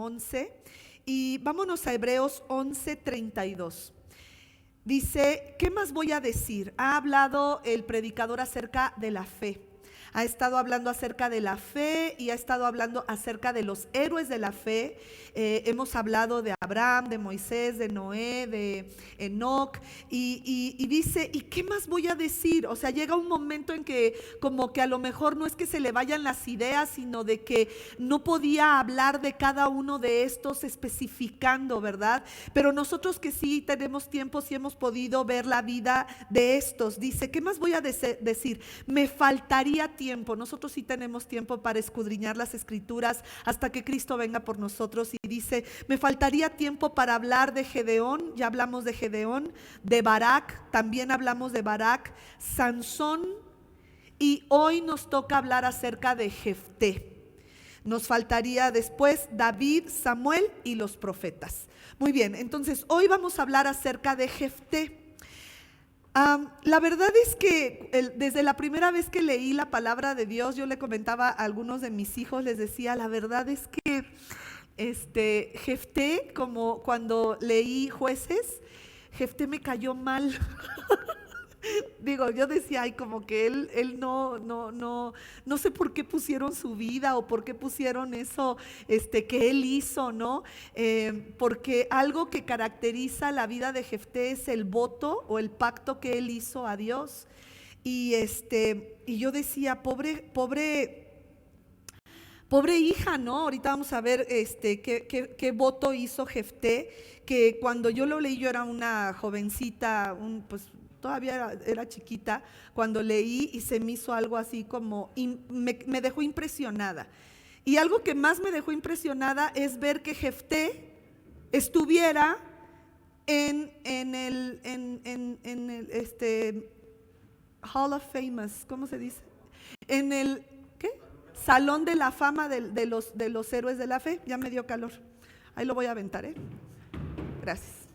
11 y vámonos a Hebreos 11:32. Dice, ¿qué más voy a decir? Ha hablado el predicador acerca de la fe. Ha estado hablando acerca de la fe y ha estado hablando acerca de los héroes de la fe. Hemos hablado de Abraham, de Moisés, de Noé, de Enoc y dice, ¿y qué más voy a decir? O sea, llega un momento en que como que a lo mejor no es que se le vayan las ideas, sino de que no podía hablar de cada uno de estos especificando, ¿verdad? Pero nosotros que sí tenemos tiempo, sí hemos podido ver la vida de estos. Dice, ¿qué más voy a decir? Me faltaría tiempo. Nosotros sí tenemos tiempo para escudriñar las escrituras hasta que Cristo venga por nosotros. Y dice, me faltaría tiempo para hablar de Gedeón, ya hablamos de Gedeón, de Barak, también hablamos de Barak, Sansón, y hoy nos toca hablar acerca de Jefté. Nos faltaría después David, Samuel y los profetas. Muy bien, entonces hoy vamos a hablar acerca de Jefté. La verdad es que desde la primera vez que leí la palabra de Dios, yo le comentaba a algunos de mis hijos, les decía, la verdad es que Jefté, como cuando leí Jueces, Jefté me cayó mal. Digo, yo decía, ay, como que él no sé por qué pusieron su vida o por qué pusieron eso que él hizo, ¿no? Porque algo que caracteriza la vida de Jefté es el voto o el pacto que él hizo a Dios. Y yo decía, pobre hija, ¿no? Ahorita vamos a ver qué voto hizo Jefté, que cuando yo lo leí, yo era una jovencita, pues todavía era chiquita, cuando leí y se me hizo algo así como, me dejó impresionada. Y algo que más me dejó impresionada es ver que Jefté estuviera en el Hall of Famous, ¿cómo se dice? En el, ¿qué? Salón de la fama de los héroes de la fe. Ya me dio calor. Ahí lo voy a aventar, Gracias.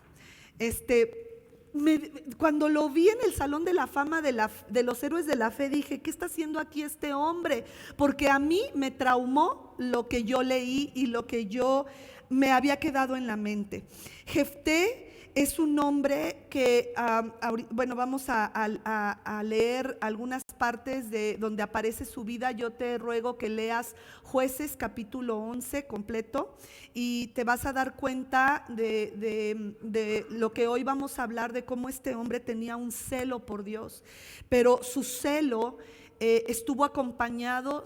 Cuando lo vi en el Salón de la Fama de los héroes de la fe, dije, ¿qué está haciendo aquí este hombre? Porque a mí me traumó lo que yo leí y lo que yo me había quedado en la mente. Jefté es un hombre que, bueno, vamos a leer algunas partes de donde aparece su vida. Yo te ruego que leas Jueces capítulo 11 completo y te vas a dar cuenta de lo que hoy vamos a hablar, de cómo este hombre tenía un celo por Dios, pero su celo estuvo acompañado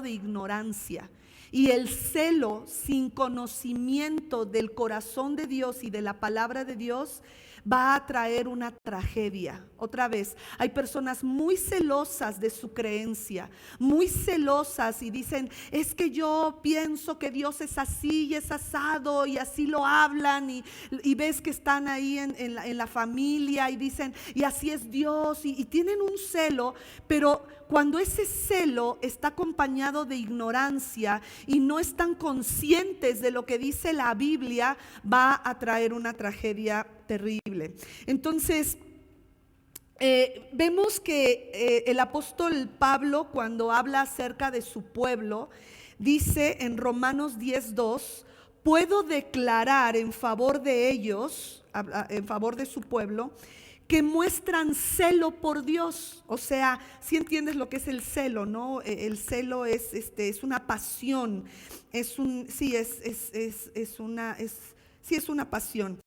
de ignorancia. Y el celo sin conocimiento del corazón de Dios y de la palabra de Dios va a traer una tragedia. Otra vez, hay personas muy celosas de su creencia, muy celosas y dicen, es que yo pienso que Dios es así y es asado, y así lo hablan y ves que están ahí en la familia y dicen, y así es Dios y tienen un celo, pero cuando ese celo está acompañado de ignorancia y no están conscientes de lo que dice la Biblia, va a traer una tragedia terrible. Entonces, vemos que el apóstol Pablo, cuando habla acerca de su pueblo, dice en Romanos 10:2, puedo declarar en favor de ellos, en favor de su pueblo, que muestran celo por Dios. O sea, si entiendes lo que es el celo, ¿no? El celo es una pasión, es una pasión.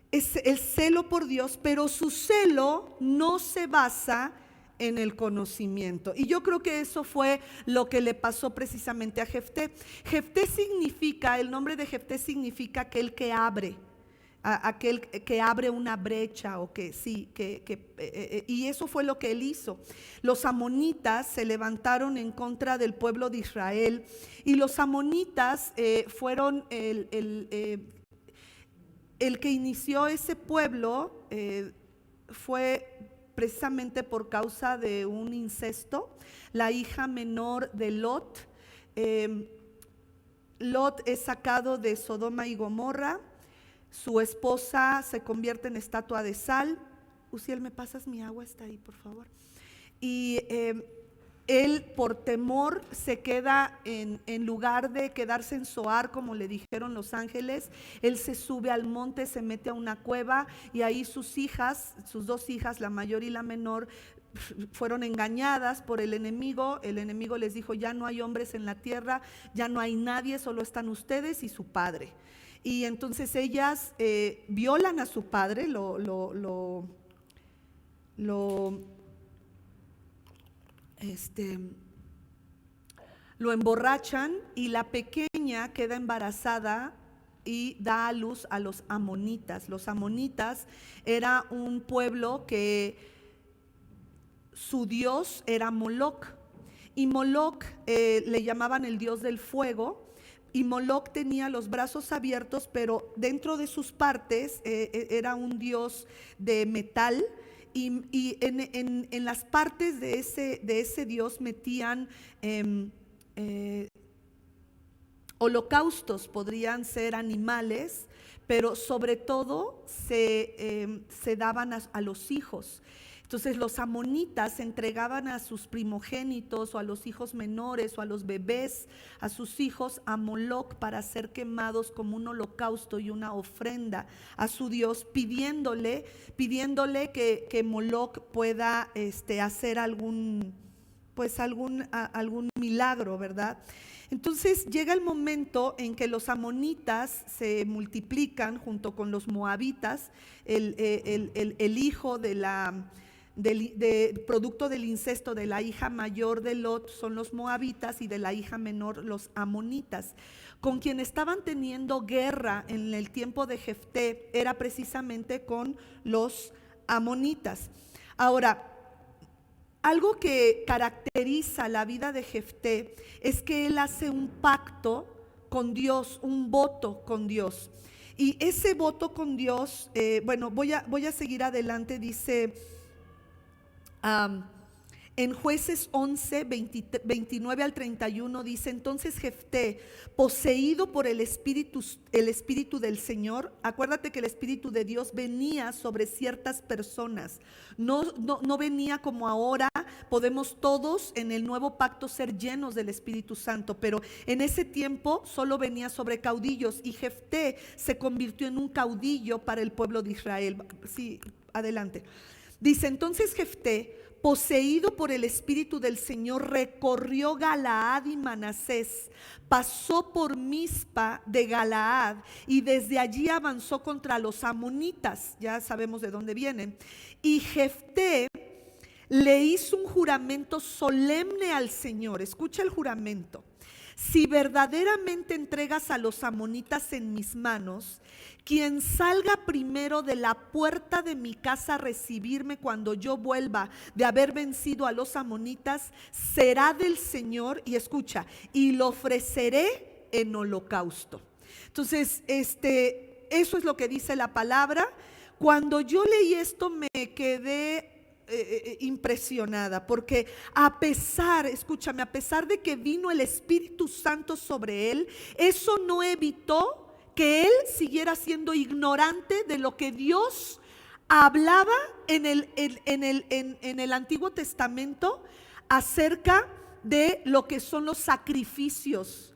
Es el celo por Dios, pero su celo no se basa en el conocimiento. Y yo creo que eso fue lo que le pasó precisamente a Jefté. Jefté significa, el nombre de Jefté significa aquel que abre. Aquel que abre una brecha, o que sí, y eso fue lo que él hizo. Los amonitas se levantaron en contra del pueblo de Israel, y los amonitas fueron el que inició ese pueblo. Fue precisamente por causa de un incesto. La hija menor de Lot, Lot es sacado de Sodoma y Gomorra. Su esposa se convierte en estatua de sal. Uciel, ¿me pasas mi agua? Está ahí, por favor. Y Él por temor se queda en lugar de quedarse en Zoar, como le dijeron los ángeles, él se sube al monte, se mete a una cueva y ahí sus hijas, sus dos hijas, la mayor y la menor, fueron engañadas por el enemigo. El enemigo les dijo: ya no hay hombres en la tierra, ya no hay nadie, solo están ustedes y su padre. Y entonces ellas violan a su padre, lo emborrachan, y la pequeña queda embarazada y da a luz a los amonitas. Los amonitas era un pueblo que su dios era Moloc, y Moloc le llamaban el dios del fuego, y Moloc tenía los brazos abiertos, pero dentro de sus partes era un dios de metal. Y en las partes de ese Dios metían holocaustos, podrían ser animales, pero sobre todo se daban a los hijos. Entonces los amonitas entregaban a sus primogénitos o a los hijos menores o a los bebés, a sus hijos, a Moloc para ser quemados como un holocausto y una ofrenda a su Dios, pidiéndole que Moloc pueda hacer algún milagro, ¿verdad? Entonces llega el momento en que los amonitas se multiplican junto con los moabitas. El hijo producto del incesto de la hija mayor de Lot son los moabitas, y de la hija menor los amonitas. Con quien estaban teniendo guerra en el tiempo de Jefté era precisamente con los amonitas. Ahora, algo que caracteriza la vida de Jefté es que él hace un pacto con Dios, un voto con Dios. Y ese voto con Dios, voy a seguir adelante. Dice en Jueces 11, 29 al 31, dice: entonces Jefté, poseído por el espíritu del Señor, acuérdate que el Espíritu de Dios venía sobre ciertas personas, no venía como ahora. Podemos todos en el nuevo pacto ser llenos del Espíritu Santo, pero en ese tiempo solo venía sobre caudillos, y Jefté se convirtió en un caudillo para el pueblo de Israel. Sí, adelante. Dice: entonces Jefté, poseído por el Espíritu del Señor, recorrió Galaad y Manasés, pasó por Mizpa de Galaad y desde allí avanzó contra los amonitas. Ya sabemos de dónde vienen. Y Jefté le hizo un juramento solemne al Señor. Escucha el juramento: si verdaderamente entregas a los amonitas en mis manos, quien salga primero de la puerta de mi casa a recibirme cuando yo vuelva de haber vencido a los amonitas, será del Señor, y escucha, y lo ofreceré en holocausto. Entonces, eso es lo que dice la palabra. Cuando yo leí esto me quedé impresionada, porque a pesar de que vino el Espíritu Santo sobre él, eso no evitó que él siguiera siendo ignorante de lo que Dios hablaba en el Antiguo Testamento acerca de lo que son los sacrificios,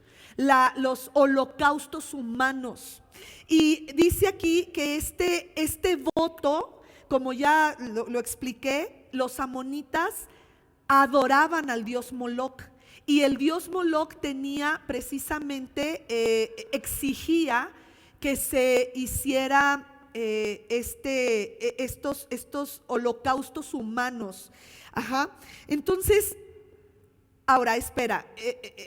los holocaustos humanos. Y dice aquí que este voto, como ya lo expliqué, los amonitas adoraban al dios Moloc. Y el dios Moloc tenía precisamente, exigía que se hiciera estos holocaustos humanos. Entonces, ahora espera,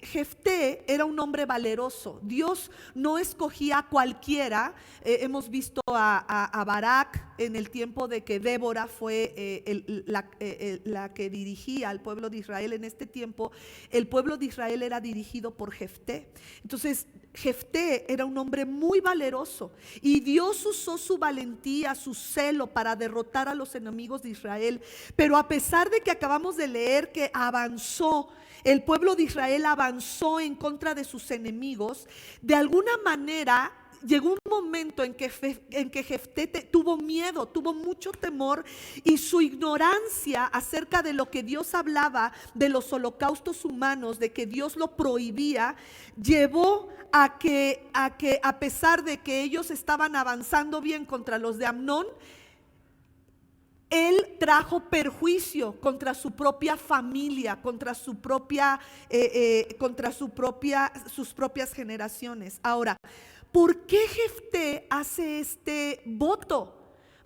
Jefté era un hombre valeroso. Dios no escogía a cualquiera. Hemos visto a Barak en el tiempo de que Débora fue la que dirigía al pueblo de Israel. En este tiempo el pueblo de Israel era dirigido por Jefté. Entonces Jefté era un hombre muy valeroso, y Dios usó su valentía, su celo para derrotar a los enemigos de Israel. Pero a pesar de que acabamos de leer que avanzó, el pueblo de Israel avanzó en contra de sus enemigos, de alguna manera llegó un momento en que Jefté tuvo miedo, tuvo mucho temor, y su ignorancia acerca de lo que Dios hablaba de los holocaustos humanos, de que Dios lo prohibía, llevó a que a pesar de que ellos estaban avanzando bien contra los de Amnón, él trajo perjuicio contra su propia familia, contra sus propias generaciones. Ahora, ¿por qué Jefté hace este voto?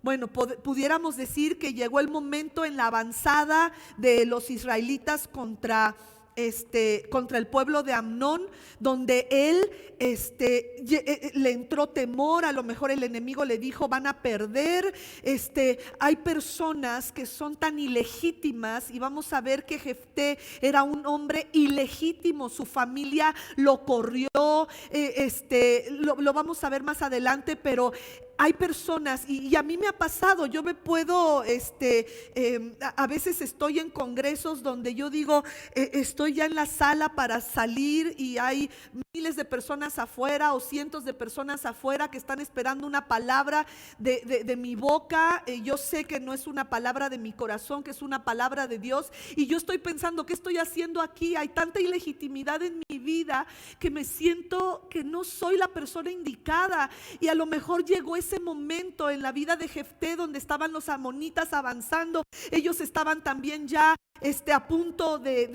Bueno, pudiéramos decir que llegó el momento en la avanzada de los israelitas contra el pueblo de Amnón, donde él le entró temor. A lo mejor el enemigo le dijo: van a perder. Hay personas que son tan ilegítimas, y vamos a ver que Jefté era un hombre ilegítimo. Su familia lo corrió, lo vamos a ver más adelante, pero hay personas, y a mí me ha pasado, yo me puedo, a veces estoy en congresos donde yo digo, estoy ya en la sala para salir y hay miles de personas afuera o cientos de personas afuera que están esperando una palabra de mi boca. Yo sé que no es una palabra de mi corazón, que es una palabra de Dios, y yo estoy pensando: ¿qué estoy haciendo aquí? Hay tanta ilegitimidad en mi vida que me siento que no soy la persona indicada. Y a lo mejor llegó ese momento en la vida de Jefté donde estaban los amonitas avanzando. Ellos estaban también ya a punto de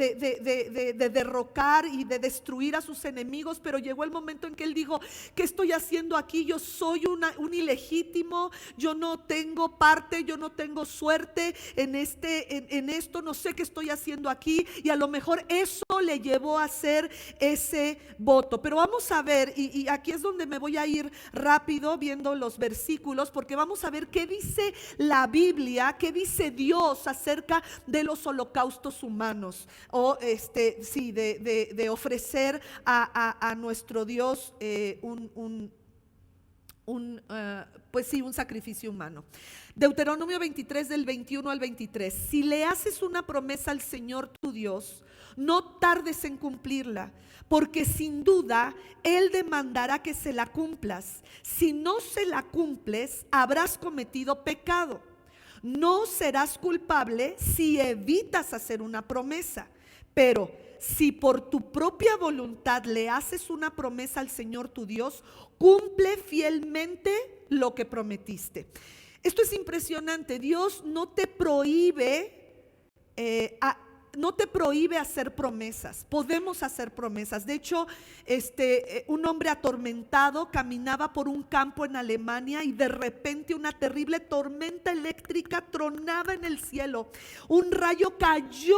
derrocar y de destruir a sus enemigos, pero llegó el momento en que él dijo: ¿qué estoy haciendo aquí? Yo soy un ilegítimo, yo no tengo parte, yo no tengo suerte en esto, no sé qué estoy haciendo aquí. Y a lo mejor eso le llevó a hacer ese voto. Pero vamos a ver, y aquí es donde me voy a ir rápido viendo los versículos, porque vamos a ver qué dice la Biblia, qué dice Dios acerca de los holocaustos humanos, o de ofrecer a nuestro Dios un sacrificio humano. Deuteronomio 23 del 21 al 23: si le haces una promesa al Señor tu Dios, no tardes en cumplirla, porque sin duda Él demandará que se la cumplas. Si no se la cumples, habrás cometido pecado. No serás culpable si evitas hacer una promesa, pero si por tu propia voluntad le haces una promesa al Señor tu Dios, cumple fielmente lo que prometiste. Esto es impresionante. Dios no te prohíbe hacer promesas. Podemos hacer promesas. De hecho, un hombre atormentado caminaba por un campo en Alemania, y de repente una terrible tormenta eléctrica tronaba en el cielo. Un rayo cayó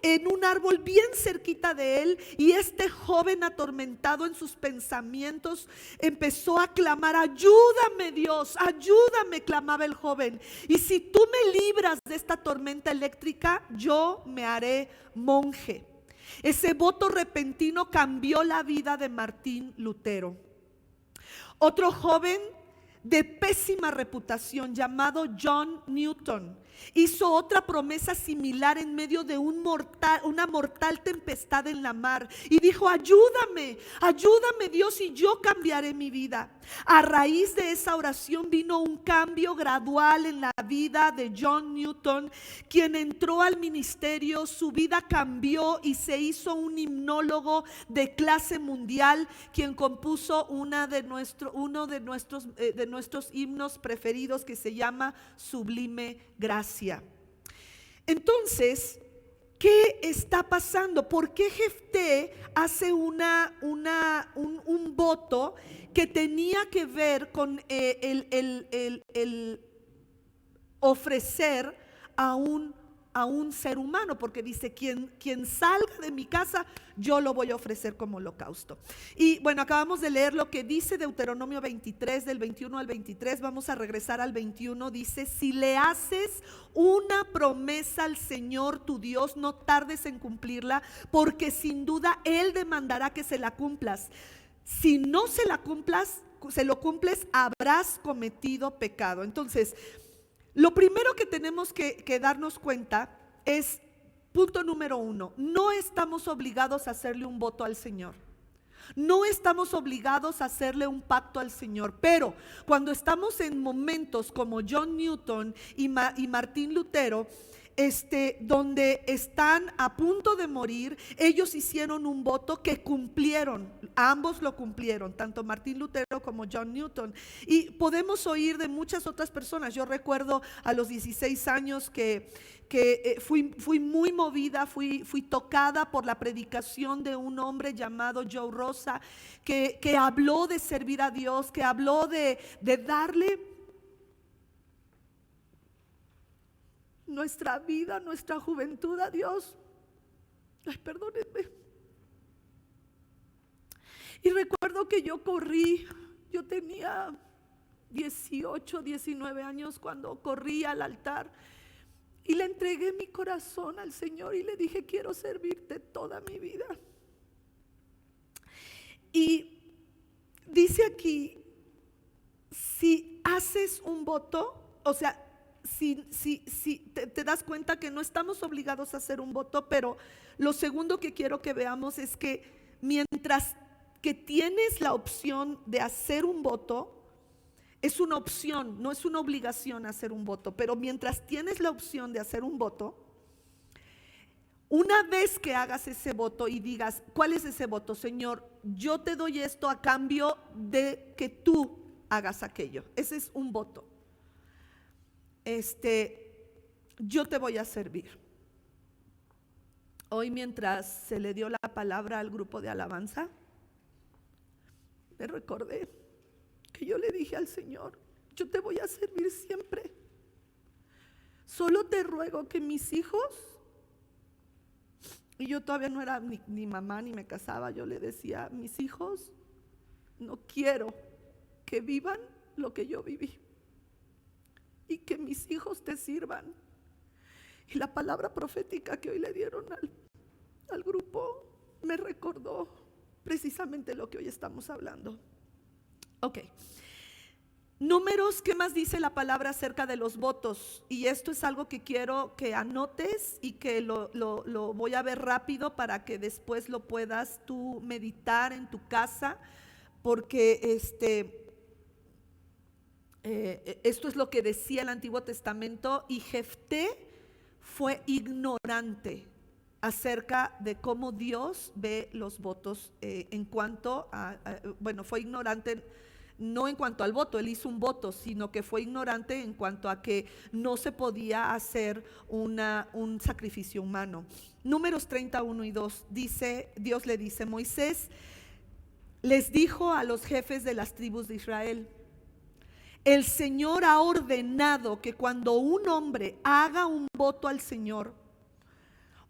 en un árbol bien cerquita de él, y este joven atormentado en sus pensamientos empezó a clamar: ayúdame Dios, ayúdame, clamaba el joven. Y si tú me libras de esta tormenta eléctrica, yo me haré monje. Ese voto repentino cambió la vida de Martín Lutero. Otro joven de pésima reputación llamado John Newton hizo otra promesa similar en medio de una mortal tempestad en la mar, y dijo: ayúdame, ayúdame Dios, y yo cambiaré mi vida. A raíz de esa oración vino un cambio gradual en la vida de John Newton, quien entró al ministerio. Su vida cambió y se hizo un himnólogo de clase mundial, quien compuso uno de nuestros himnos preferidos, que se llama Sublime Gracia. Entonces, ¿qué está pasando? ¿Por qué Jefté hace un voto que tenía que ver con el ofrecer a un ser humano? Porque dice: quien salga de mi casa, yo lo voy a ofrecer como holocausto. Y bueno, acabamos de leer lo que dice Deuteronomio 23 del 21 al 23. Vamos a regresar al 21. Dice: si le haces una promesa al Señor tu Dios, no tardes en cumplirla, porque sin duda Él demandará que se la cumplas. Si no se lo cumples, habrás cometido pecado. Entonces, lo primero que tenemos que darnos cuenta es, punto número 1, no estamos obligados a hacerle un voto al Señor. No estamos obligados a hacerle un pacto al Señor, pero cuando estamos en momentos como John Newton y Martín Lutero, donde están a punto de morir, ellos hicieron un voto que cumplieron, ambos lo cumplieron, tanto Martín Lutero como John Newton. Y podemos oír de muchas otras personas. Yo recuerdo a los 16 años que fui muy movida, fui tocada por la predicación de un hombre llamado Joe Rosa, que habló de servir a Dios, que habló de darle nuestra vida, nuestra juventud a Dios. Ay, perdónenme. Y recuerdo que yo corrí, yo tenía 18, 19 años cuando corrí al altar y le entregué mi corazón al Señor y le dije: quiero servirte toda mi vida. Y dice aquí, si haces un voto, o sea, si te das cuenta que no estamos obligados a hacer un voto, pero lo segundo que quiero que veamos es que mientras que tienes la opción de hacer un voto, es una opción, no es una obligación hacer un voto, pero mientras tienes la opción de hacer un voto, una vez que hagas ese voto y digas: ¿cuál es ese voto? Señor, yo te doy esto a cambio de que tú hagas aquello. Ese es un voto. Yo te voy a servir. Hoy, mientras se le dio la palabra al grupo de alabanza, me recordé que yo le dije al Señor: yo te voy a servir siempre. Solo te ruego que mis hijos, y yo todavía no era ni mamá ni me casaba, yo le decía: mis hijos, no quiero que vivan lo que yo viví, y que mis hijos te sirvan. Y la palabra profética que hoy le dieron al grupo me recordó precisamente lo que hoy estamos hablando. Ok. Números, ¿qué más dice la palabra acerca de los votos? Y esto es algo que quiero que anotes y que lo voy a ver rápido para que después lo puedas tú meditar en tu casa, porque esto es lo que decía el Antiguo Testamento. Y Jefté fue ignorante acerca de cómo Dios ve los votos, en cuanto bueno, fue ignorante no en cuanto al voto, él hizo un voto, sino que fue ignorante en cuanto a que no se podía hacer un sacrificio humano. Números 31 y 2 dice, Dios le dice: Moisés les dijo a los jefes de las tribus de Israel: el Señor ha ordenado que cuando un hombre haga un voto al Señor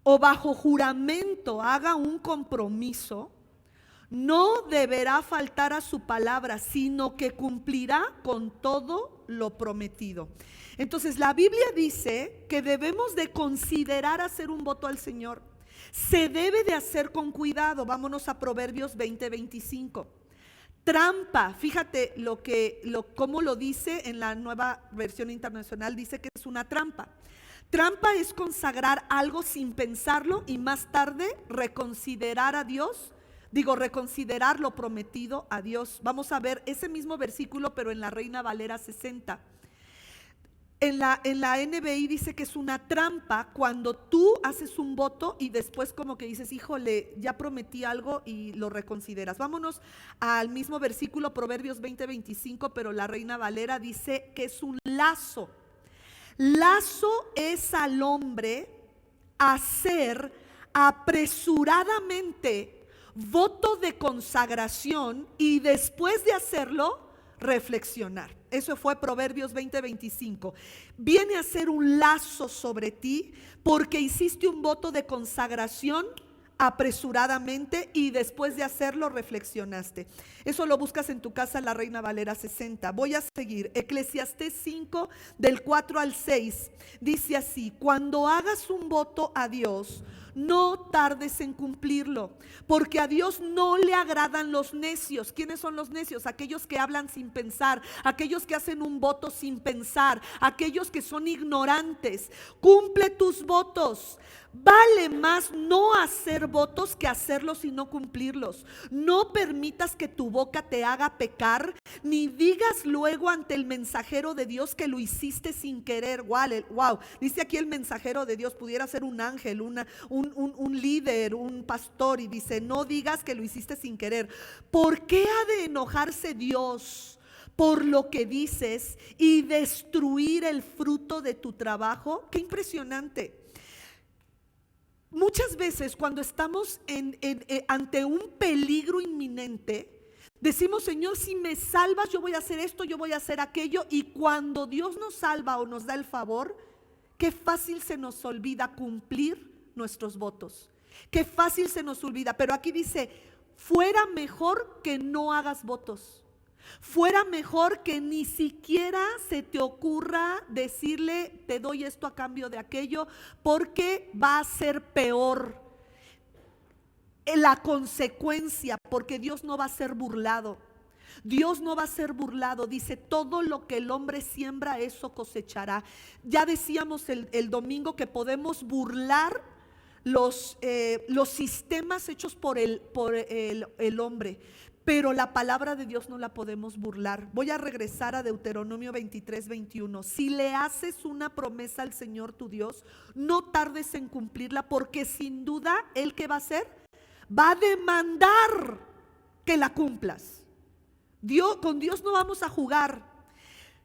o bajo juramento haga un compromiso, no deberá faltar a su palabra, sino que cumplirá con todo lo prometido. Entonces la Biblia dice que debemos de considerar hacer un voto al Señor. Se debe de hacer con cuidado. Vámonos a Proverbios 20:25. Trampa, fíjate cómo lo dice en la Nueva Versión Internacional, dice que es una trampa. Trampa es consagrar algo sin pensarlo y más tarde reconsiderar lo prometido a Dios. Vamos a ver ese mismo versículo, pero en la Reina Valera 60. En la NBI dice que es una trampa cuando tú haces un voto y después como que dices: híjole, ya prometí algo, y lo reconsideras. Vámonos al mismo versículo, Proverbios 20:25, pero la Reina Valera dice que es un lazo. Lazo es al hombre hacer apresuradamente voto de consagración y después de hacerlo reflexionar. Eso fue Proverbios 20:25. Viene a ser un lazo sobre ti porque hiciste un voto de consagración apresuradamente y después de hacerlo reflexionaste. Eso lo buscas en tu casa, la Reina Valera 60. Voy a seguir. Eclesiastés 5 del 4 al 6 dice así: cuando hagas un voto a Dios, no tardes en cumplirlo, porque a Dios no le agradan los necios. ¿Quiénes son los necios? Aquellos que hablan sin pensar, aquellos que hacen un voto sin pensar, aquellos que son ignorantes. Cumple tus votos. Vale más no hacer votos que hacerlos y no cumplirlos. No permitas que tu boca te haga pecar, ni digas luego ante el mensajero de Dios que lo hiciste sin querer. Wow, dice aquí el mensajero de Dios, pudiera ser un ángel, un líder, un pastor, y dice: no digas que lo hiciste sin querer. ¿Por qué ha de enojarse Dios por lo que dices y destruir el fruto de tu trabajo? Qué impresionante. Muchas veces cuando estamos ante un peligro inminente, decimos: Señor, si me salvas, yo voy a hacer esto, yo voy a hacer aquello. Y cuando Dios nos salva o nos da el favor, qué fácil se nos olvida cumplir nuestros votos. Qué fácil se nos olvida. Pero aquí dice: fuera mejor que no hagas votos. Fuera mejor que ni siquiera se te ocurra decirle: te doy esto a cambio de aquello, porque va a ser peor la consecuencia, porque Dios no va a ser burlado. Dios no va a ser burlado. Dice: todo lo que el hombre siembra, eso cosechará. Ya decíamos el domingo que podemos burlar los sistemas hechos por el hombre, pero la palabra de Dios no la podemos burlar. Voy a regresar a Deuteronomio 23:21. Si le haces una promesa al Señor tu Dios, no tardes en cumplirla, porque sin duda Él, ¿qué va a hacer? Va a demandar que la cumplas. Con Dios no vamos a jugar.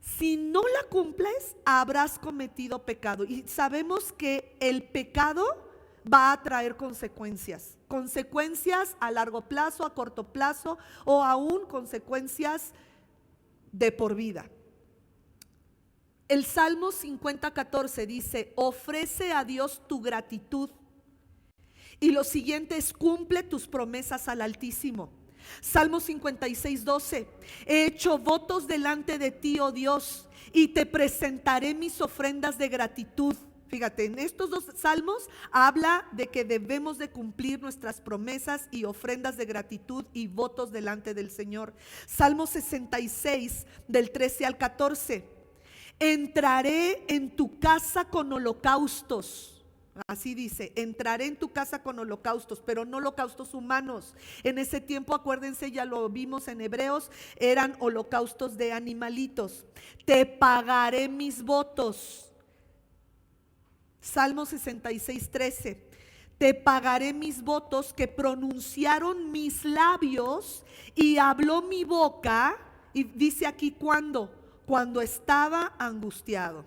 Si no la cumples, habrás cometido pecado. Y sabemos que el pecado va a traer consecuencias. Consecuencias a largo plazo, a corto plazo, o aún consecuencias de por vida. El Salmo 50:14 dice: ofrece a Dios tu gratitud. Y lo siguiente es: cumple tus promesas al Altísimo. Salmo 56:12: he hecho votos delante de ti, oh Dios, y te presentaré mis ofrendas de gratitud. Fíjate, en estos dos salmos habla de que debemos de cumplir nuestras promesas y ofrendas de gratitud y votos delante del Señor. Salmo 66, del 13 al 14: entraré en tu casa con holocaustos. Así dice: entraré en tu casa con holocaustos, pero no holocaustos humanos. En ese tiempo, acuérdense, ya lo vimos en Hebreos, eran holocaustos de animalitos. Te pagaré mis votos. Salmo 66:13: te pagaré mis votos que pronunciaron mis labios y habló mi boca. Y dice aquí: cuando estaba angustiado.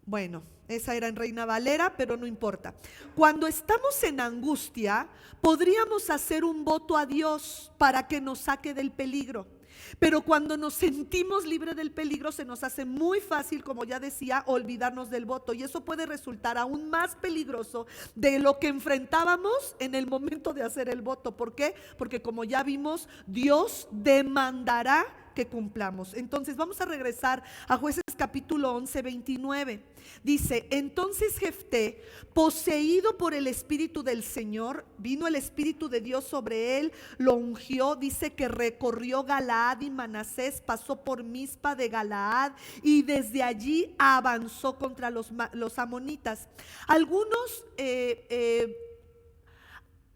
Bueno, esa era en Reina Valera, pero no importa. Cuando estamos en angustia, podríamos hacer un voto a Dios para que nos saque del peligro. Pero cuando nos sentimos libres del peligro, se nos hace muy fácil, como ya decía, olvidarnos del voto. Y eso puede resultar aún más peligroso de lo que enfrentábamos en el momento de hacer el voto. ¿Por qué? Porque, como ya vimos, Dios demandará que cumplamos. Entonces vamos a regresar a Jueces capítulo 11, 29. Dice: entonces Jefté, poseído por el Espíritu del Señor, vino el Espíritu de Dios sobre él, lo ungió. Dice que recorrió Galaad y Manasés, pasó por Mizpa de Galaad y desde allí avanzó contra los amonitas.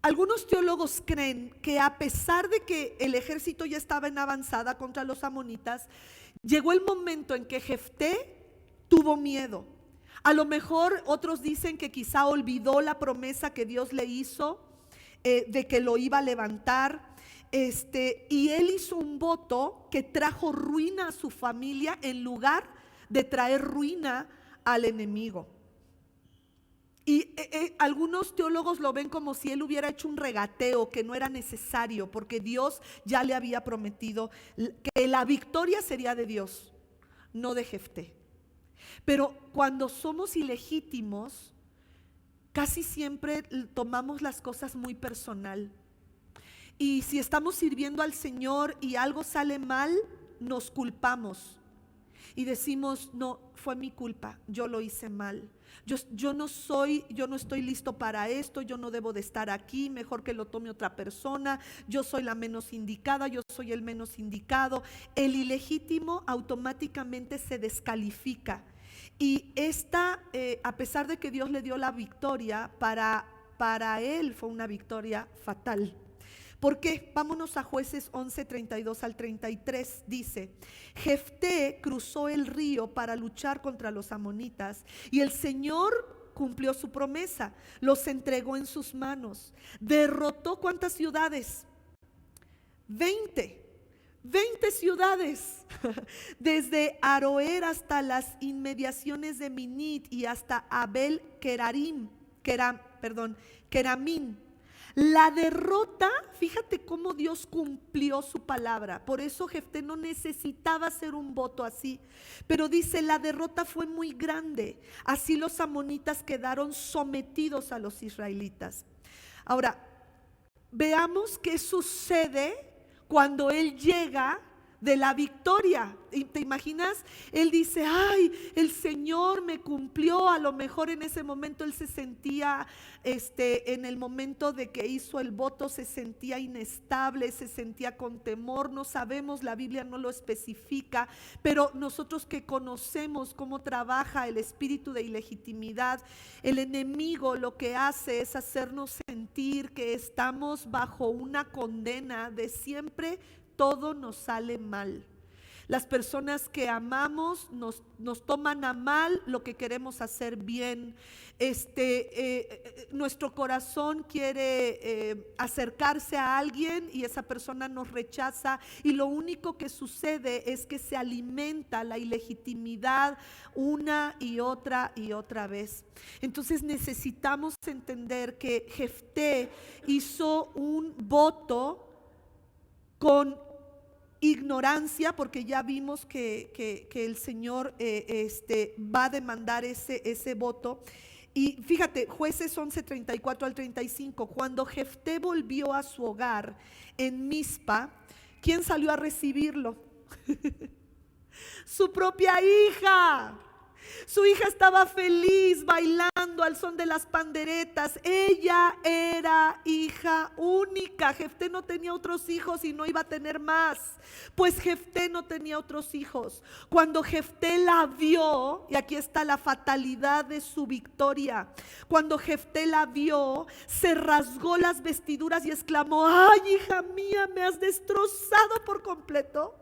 Algunos teólogos creen que, a pesar de que el ejército ya estaba en avanzada contra los amonitas, llegó el momento en que Jefté tuvo miedo. A lo mejor otros dicen que quizá olvidó la promesa que Dios le hizo, de que lo iba a levantar. Y él hizo un voto que trajo ruina a su familia en lugar de traer ruina al enemigo. Y algunos teólogos lo ven como si él hubiera hecho un regateo que no era necesario, porque Dios ya le había prometido que la victoria sería de Dios, no de Jefté. Pero cuando somos ilegítimos, casi siempre tomamos las cosas muy personal. Y si estamos sirviendo al Señor y algo sale mal, nos culpamos. y decimos, no, fue mi culpa, yo lo hice mal. Yo no estoy listo para esto, yo no debo de estar aquí, mejor que lo tome otra persona, yo soy la menos indicada, yo soy el menos indicado. El ilegítimo automáticamente se descalifica. Y a pesar de que Dios le dio la victoria, para él fue una victoria fatal. ¿Por qué? Vámonos a Jueces 11, 32 al 33. Dice: Jefté cruzó el río para luchar contra los amonitas, y el Señor cumplió su promesa, los entregó en sus manos. Derrotó ¿cuántas ciudades? 20 ciudades, desde Aroer hasta las inmediaciones de Minit y hasta Abel Keramín. La derrota, fíjate cómo Dios cumplió su palabra. Por eso Jefté no necesitaba hacer un voto así. Pero dice, la derrota fue muy grande. Así los amonitas quedaron sometidos a los israelitas. Ahora, veamos qué sucede cuando él llega de la victoria. ¿Y te imaginas? Él dice, ay, el Señor me cumplió. A lo mejor en ese momento él se sentía, en el momento de que hizo el voto, se sentía inestable, se sentía con temor. No sabemos, la Biblia no lo especifica, pero nosotros que conocemos cómo trabaja el espíritu de ilegitimidad, el enemigo lo que hace es hacernos sentir que estamos bajo una condena de siempre. Todo nos sale mal. Las personas que amamos nos toman a mal lo que queremos hacer bien. Nuestro corazón quiere acercarse a alguien y esa persona nos rechaza, y lo único que sucede es que se alimenta la ilegitimidad una y otra vez. Entonces necesitamos entender que Jefté hizo un voto con ignorancia, porque ya vimos que el Señor va a demandar ese voto. Y fíjate, Jueces 11, 34 al 35, cuando Jefté volvió a su hogar en Mizpa, ¿quién salió a recibirlo? Su propia hija. Su hija estaba feliz bailando al son de las panderetas. Ella era hija única. Jefté no tenía otros hijos y no iba a tener más. Pues Jefté no tenía otros hijos. Cuando Jefté la vio, y aquí está la fatalidad de su victoria. Cuando Jefté la vio, se rasgó las vestiduras y exclamó: ay, hija mía, me has destrozado por completo.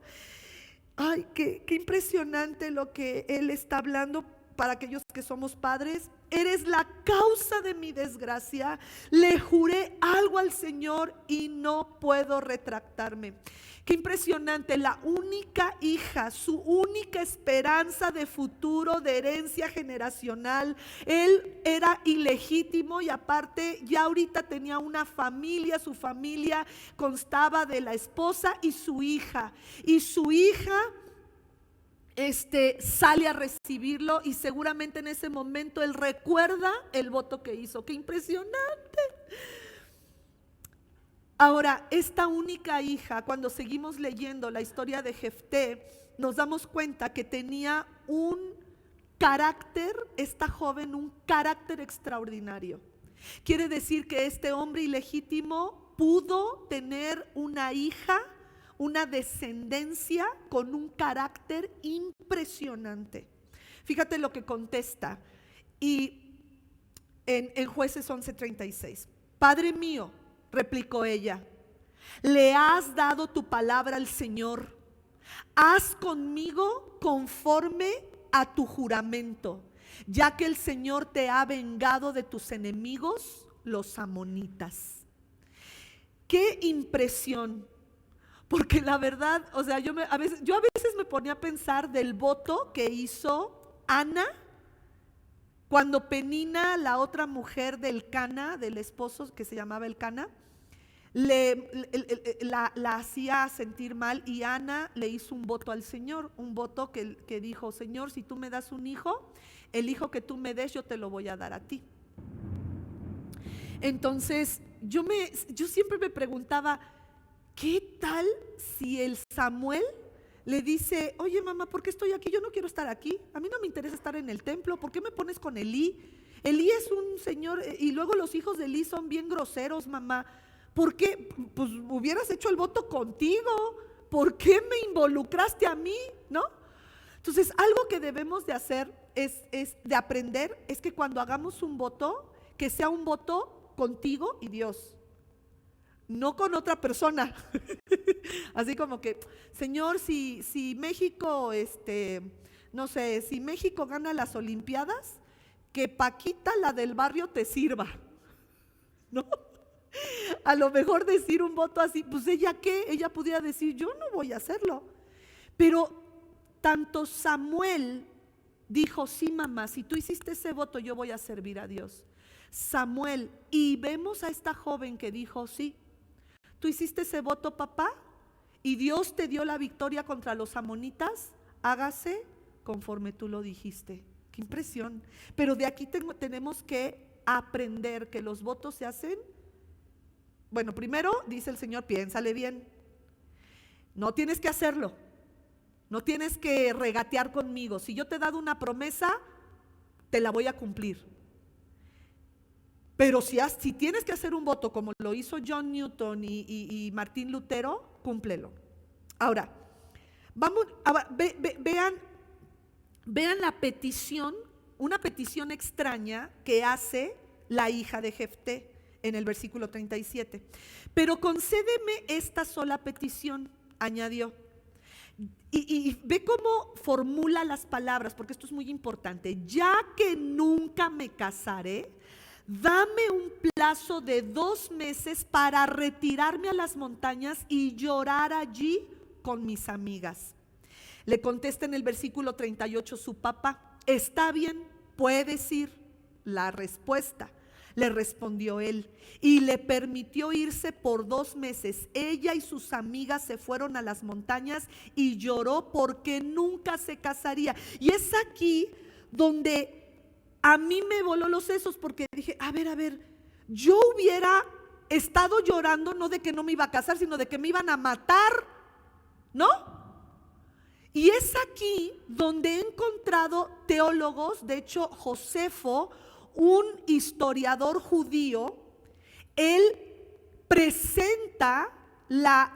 Ay, qué impresionante lo que él está hablando para aquellos que somos padres. Eres la causa de mi desgracia. Le juré algo al Señor y no puedo retractarme. Qué impresionante, la única hija, su única esperanza de futuro, de herencia generacional. Él era ilegítimo y aparte ya ahorita tenía una familia. Su familia constaba de la esposa y su hija. Y su hija sale a recibirlo, y seguramente en ese momento él recuerda el voto que hizo. Qué impresionante. Ahora, esta única hija, cuando seguimos leyendo la historia de Jefté, nos damos cuenta que tenía un carácter, esta joven, un carácter extraordinario. Quiere decir que este hombre ilegítimo pudo tener una hija, una descendencia con un carácter impresionante. Fíjate lo que contesta, y en Jueces 11:36. Padre mío, replicó ella, le has dado tu palabra al Señor. Haz conmigo conforme a tu juramento, ya que el Señor te ha vengado de tus enemigos, los amonitas. Qué impresión. Porque la verdad, o sea, yo a veces me ponía a pensar del voto que hizo Ana cuando Penina, la otra mujer del Cana, del esposo que se llamaba el Cana, la hacía sentir mal, y Ana le hizo un voto al Señor, un voto que dijo: Señor, si tú me das un hijo, el hijo que tú me des yo te lo voy a dar a ti. Entonces yo siempre me preguntaba, ¿qué tal si el Samuel le dice, oye mamá, ¿por qué estoy aquí? Yo no quiero estar aquí, a mí no me interesa estar en el templo, ¿por qué me pones con Elí? Elí es un señor, y luego los hijos de Elí son bien groseros, mamá. ¿Por qué? Pues hubieras hecho el voto contigo, ¿por qué me involucraste a mí? ¿No? Entonces, algo que debemos de hacer es de aprender, es que cuando hagamos un voto, que sea un voto contigo y Dios, no con otra persona. Así como que, Señor, si México, no sé, si México gana las Olimpiadas, que Paquita, la del barrio, te sirva, ¿no? A lo mejor decir un voto así, pues ella qué, ella pudiera decir, yo no voy a hacerlo. Pero tanto Samuel dijo, sí mamá, si tú hiciste ese voto, yo voy a servir a Dios. Samuel, y vemos a esta joven que dijo, sí, tú hiciste ese voto, papá, y Dios te dio la victoria contra los amonitas, hágase conforme tú lo dijiste. Qué impresión. Pero de aquí tenemos que aprender que los votos se hacen. Bueno, primero dice el Señor, piénsale bien. No tienes que hacerlo. No tienes que regatear conmigo. Si yo te he dado una promesa, te la voy a cumplir. Pero si tienes que hacer un voto como lo hizo John Newton y Martín Lutero, cúmplelo. Ahora, vean la petición, una petición extraña que hace la hija de Jefté en el versículo 37. Pero concédeme esta sola petición, añadió. Y ve cómo formula las palabras, porque esto es muy importante. Ya que nunca me casaré, dame un plazo de 2 meses para retirarme a las montañas y llorar allí con mis amigas. Le contesta en el versículo 38 su papá, está bien, puedes ir. La respuesta, le respondió él, y le permitió irse por 2 meses. Ella y sus amigas se fueron a las montañas y lloró porque nunca se casaría. Y es aquí donde a mí me voló los sesos, porque dije, a ver, yo hubiera estado llorando no de que no me iba a casar, sino de que me iban a matar, ¿no? Y es aquí donde he encontrado teólogos, de hecho Josefo, un historiador judío, él presenta la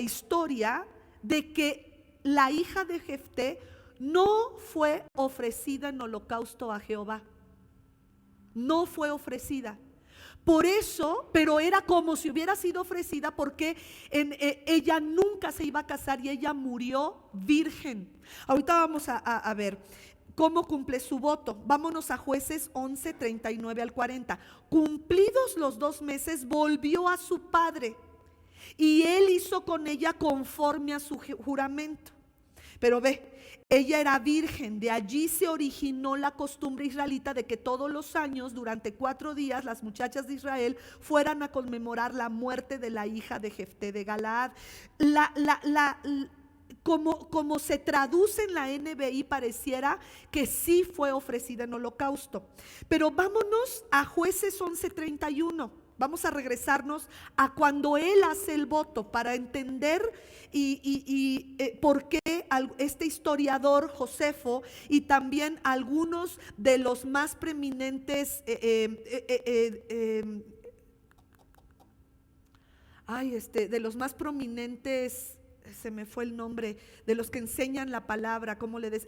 historia de que la hija de Jefté no fue ofrecida en holocausto a Jehová. No fue ofrecida. Por eso, pero era como si hubiera sido ofrecida, porque ella nunca se iba a casar y ella murió virgen. Ahorita vamos a ver cómo cumple su voto. Vámonos a Jueces 11, 39 al 40. Cumplidos los 2 meses, volvió a su padre y él hizo con ella conforme a su juramento. Pero ve, ella era virgen. De allí se originó la costumbre israelita de que todos los años, durante 4 días, las muchachas de Israel fueran a conmemorar la muerte de la hija de Jefté de Galaad. Como se traduce en la NBI, pareciera que sí fue ofrecida en holocausto. Pero vámonos a Jueces 11:31. Vamos a regresarnos a cuando él hace el voto para entender por qué este historiador Josefo y también algunos de los más preeminentes de los más prominentes, se me fue el nombre, de los que enseñan la palabra, ¿cómo le decís?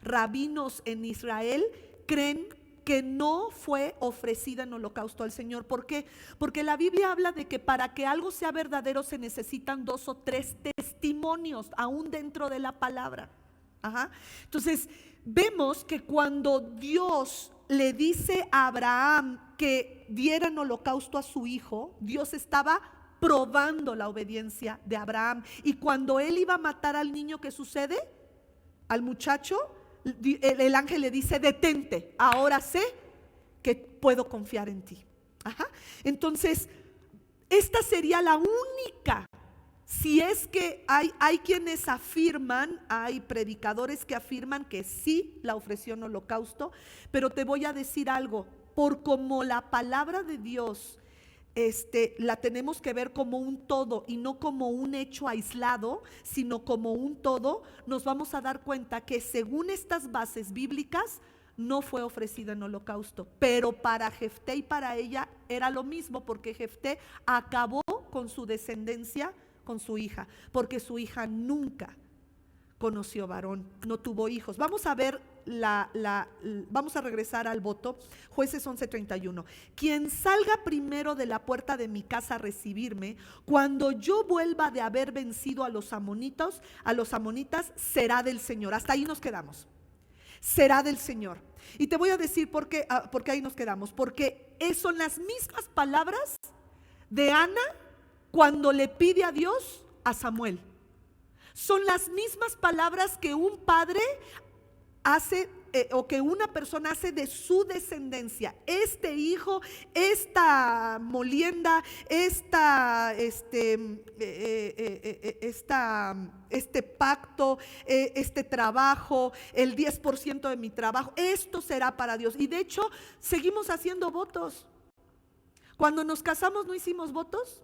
Rabinos en Israel creen que no fue ofrecida en holocausto al Señor. ¿Por qué? Porque la Biblia habla de que para que algo sea verdadero se necesitan 2 o 3 testimonios, aún dentro de la palabra. Entonces vemos que cuando Dios le dice a Abraham que diera en holocausto a su hijo, Dios estaba probando la obediencia de Abraham. Y cuando él iba a matar al niño, ¿qué sucede? Al muchacho, el ángel le dice, detente, ahora sé que puedo confiar en ti. Entonces, esta sería la única. Si es que hay quienes afirman, hay predicadores que afirman que sí la ofreció en holocausto, pero te voy a decir algo, por como la palabra de Dios la tenemos que ver como un todo y no como un hecho aislado, sino como un todo, nos vamos a dar cuenta que según estas bases bíblicas no fue ofrecida en holocausto, pero para Jefté y para ella era lo mismo, porque Jefté acabó con su descendencia, con su hija, porque su hija nunca conoció varón, no tuvo hijos. Vamos a ver vamos a regresar al voto. Jueces 11:31. Quien salga primero de la puerta de mi casa a recibirme, cuando yo vuelva de haber vencido a los amonitas, será del Señor. Hasta ahí nos quedamos. Será del Señor. Y te voy a decir por qué ahí nos quedamos. Porque son las mismas palabras de Ana cuando le pide a Dios a Samuel. Son las mismas palabras que un padre hace o que una persona hace de su descendencia. Este hijo, esta molienda, este pacto, este trabajo, el 10% de mi trabajo, esto será para Dios. Y de hecho, seguimos haciendo votos. Cuando nos casamos, ¿no hicimos votos?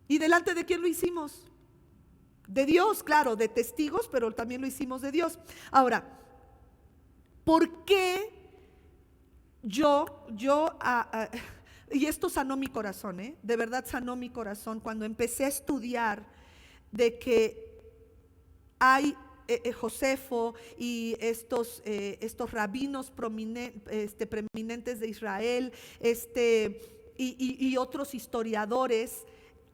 ¿Y delante de quién lo hicimos? De Dios, claro, de testigos, pero también lo hicimos de Dios. Ahora, ¿por qué y esto sanó mi corazón, de verdad sanó mi corazón cuando empecé a estudiar de que hay Josefo y estos rabinos preeminentes de Israel, y otros historiadores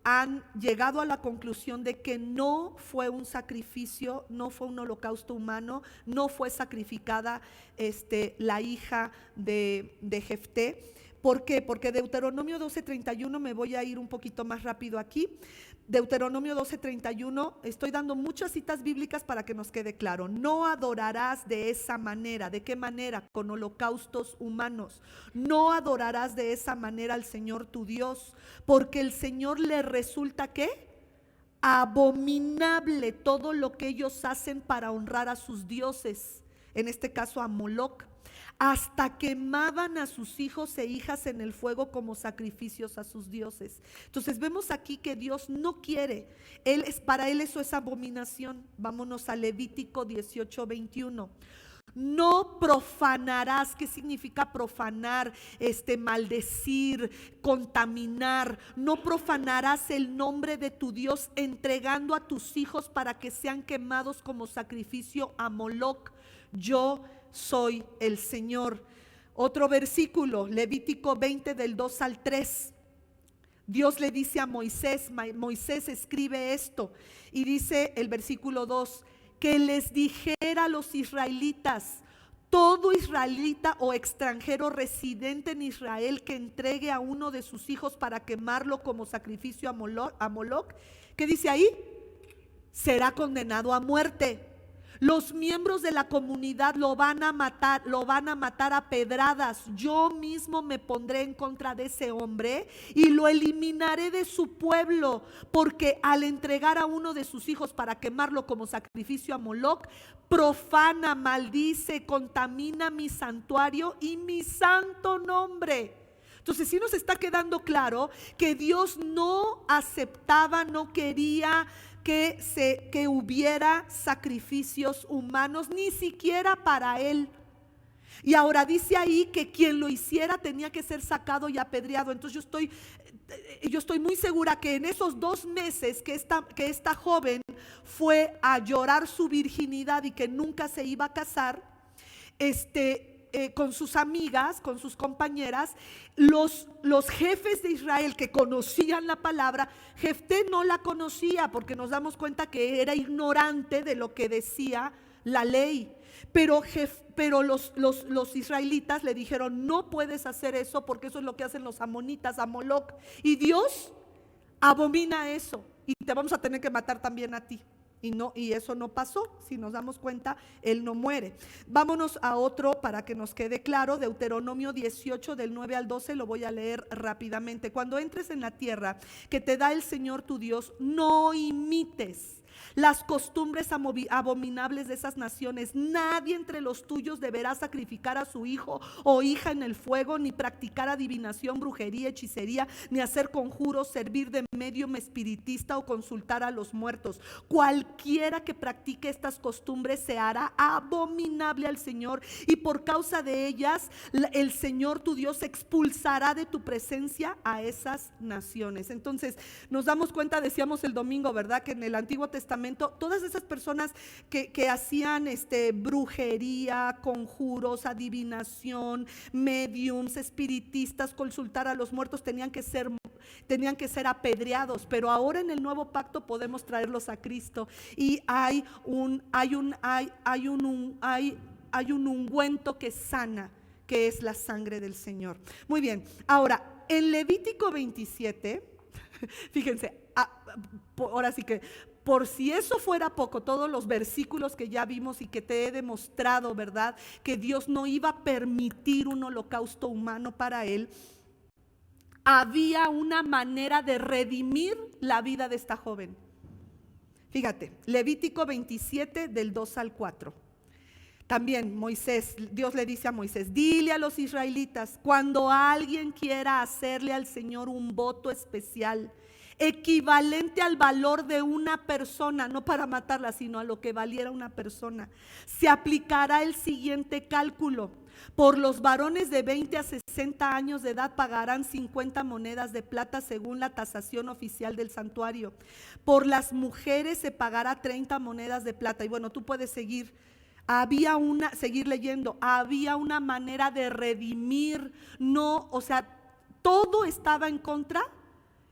han llegado a la conclusión de que no fue un sacrificio, no fue un holocausto humano, no fue sacrificada la hija de Jefté. ¿Por qué? Porque Deuteronomio 12:31, me voy a ir un poquito más rápido aquí. Deuteronomio 12:31, estoy dando muchas citas bíblicas para que nos quede claro. No adorarás de esa manera. ¿De qué manera? Con holocaustos humanos. No adorarás de esa manera al Señor tu Dios, porque el Señor le resulta ¿qué? Abominable todo lo que ellos hacen para honrar a sus dioses, en este caso a Moloc. Hasta quemaban a sus hijos e hijas en el fuego como sacrificios a sus dioses. Entonces vemos aquí que Dios no quiere, para él eso es abominación. Vámonos a Levítico 18:21. No profanarás. ¿Qué significa profanar? Maldecir, contaminar. No profanarás el nombre de tu Dios entregando a tus hijos para que sean quemados como sacrificio a Moloc. Yo soy el Señor. Otro versículo, Levítico 20 del 2 al 3. Dios le dice a Moisés, Moisés escribe esto y dice el versículo 2, que les dijera a los israelitas: todo israelita o extranjero residente en Israel que entregue a uno de sus hijos para quemarlo como sacrificio a Moloc, ¿qué dice ahí? Será condenado a muerte. Los miembros de la comunidad lo van a matar a pedradas. Yo mismo me pondré en contra de ese hombre y lo eliminaré de su pueblo, porque al entregar a uno de sus hijos para quemarlo como sacrificio a Moloc, profana, maldice, contamina mi santuario y mi santo nombre. Entonces sí nos está quedando claro que Dios no aceptaba, no quería que hubiera sacrificios humanos, ni siquiera para él. Y ahora dice ahí que quien lo hiciera tenía que ser sacado y apedreado. Entonces yo estoy muy segura que en esos 2 meses que esta joven fue a llorar su virginidad y que nunca se iba a casar, con sus amigas, con sus compañeras, los jefes de Israel que conocían la palabra, Jefté no la conocía porque nos damos cuenta que era ignorante de lo que decía la ley. Pero los israelitas le dijeron: no puedes hacer eso porque eso es lo que hacen los amonitas a Moloc. Y Dios abomina eso y te vamos a tener que matar también a ti. Y eso no pasó. Si nos damos cuenta, él no muere. Vámonos a otro para que nos quede claro. Deuteronomio 18 del 9 al 12, lo voy a leer rápidamente. Cuando entres en la tierra que te da el Señor tu Dios, no imites las costumbres abominables de esas naciones. Nadie entre los tuyos deberá sacrificar a su hijo o hija en el fuego, ni practicar adivinación, brujería, hechicería, ni hacer conjuros, servir de medium espiritista o consultar a los muertos. Cualquiera que practique estas costumbres se hará abominable al Señor, y por causa de ellas el Señor tu Dios expulsará de tu presencia a esas naciones. Entonces nos damos cuenta, decíamos el domingo, ¿verdad?, que en el Antiguo Testamento todas esas personas que hacían brujería, conjuros, adivinación, mediums, espiritistas, consultar a los muertos, tenían que ser apedreados. Pero ahora en el nuevo pacto podemos traerlos a Cristo, y hay un ungüento que sana, que es la sangre del Señor. Muy bien, ahora en Levítico 27, fíjense, ahora sí que por si eso fuera poco, todos los versículos que ya vimos y que te he demostrado, ¿verdad?, que Dios no iba a permitir un holocausto humano para él. Había una manera de redimir la vida de esta joven. Fíjate, Levítico 27 del 2 al 4. También Dios le dice a Moisés: dile a los israelitas, cuando alguien quiera hacerle al Señor un voto especial, equivalente al valor de una persona, no para matarla, sino a lo que valiera una persona, se aplicará el siguiente cálculo. Por los varones de 20 a 60 años de edad pagarán 50 monedas de plata según la tasación oficial del santuario. Por las mujeres se pagará 30 monedas de plata. Y bueno, tú puedes seguir leyendo. Había una manera de redimir, todo estaba en contra.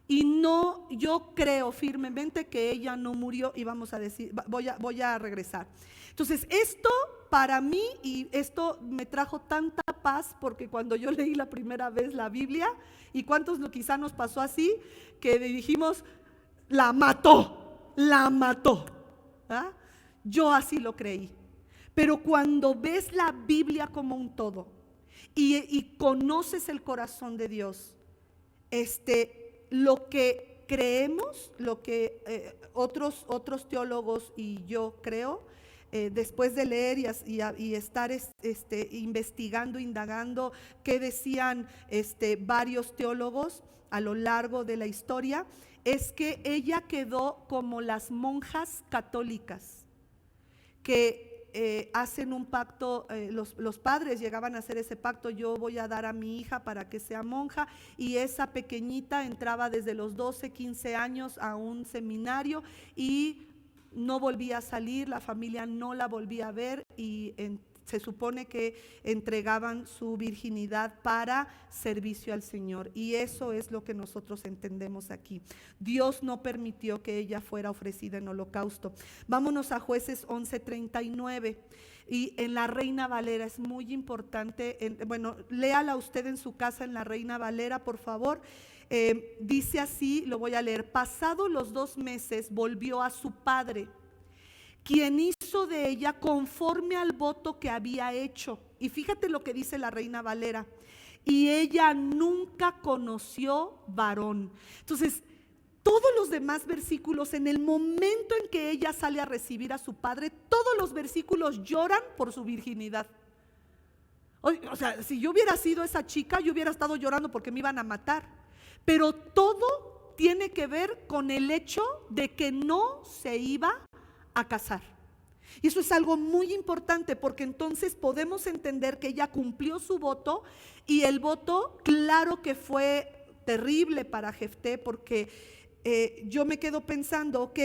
Y no, yo creo firmemente que ella no murió, y vamos a decir, voy a regresar. Entonces, esto para mí, y esto me trajo tanta paz, porque cuando yo leí la primera vez la Biblia, y cuántos quizá nos pasó así, que dijimos, la mató, ¿ah? Yo así lo creí. Pero cuando ves la Biblia como un todo, y conoces el corazón de Dios, lo que creemos, lo que otros teólogos y yo creo, después de leer y estar investigando, indagando qué decían varios teólogos a lo largo de la historia, es que ella quedó como las monjas católicas que hacen un pacto. Los padres llegaban a hacer ese pacto: yo voy a dar a mi hija para que sea monja, y esa pequeñita entraba desde los 12, 15 años a un seminario y no volvía a salir, la familia no la volvía a ver, y se supone que entregaban su virginidad para servicio al Señor. Y eso es lo que nosotros entendemos aquí. Dios no permitió que ella fuera ofrecida en holocausto. Vámonos a Jueces 11:39. Y en la Reina Valera es muy importante. Léala usted en su casa en la Reina Valera, por favor. Dice así, lo voy a leer: pasados los 2 meses volvió a su padre, quien hizo de ella conforme al voto que había hecho. Y fíjate lo que dice la Reina Valera: y ella nunca conoció varón. Entonces, todos los demás versículos, en el momento en que ella sale a recibir a su padre, todos los versículos lloran por su virginidad. O sea, si yo hubiera sido esa chica, yo hubiera estado llorando porque me iban a matar. Pero todo tiene que ver con el hecho de que no se iba a casar. Y eso es algo muy importante, porque entonces podemos entender que ella cumplió su voto, y el voto, claro que fue terrible para Jefté, porque yo me quedo pensando, ok,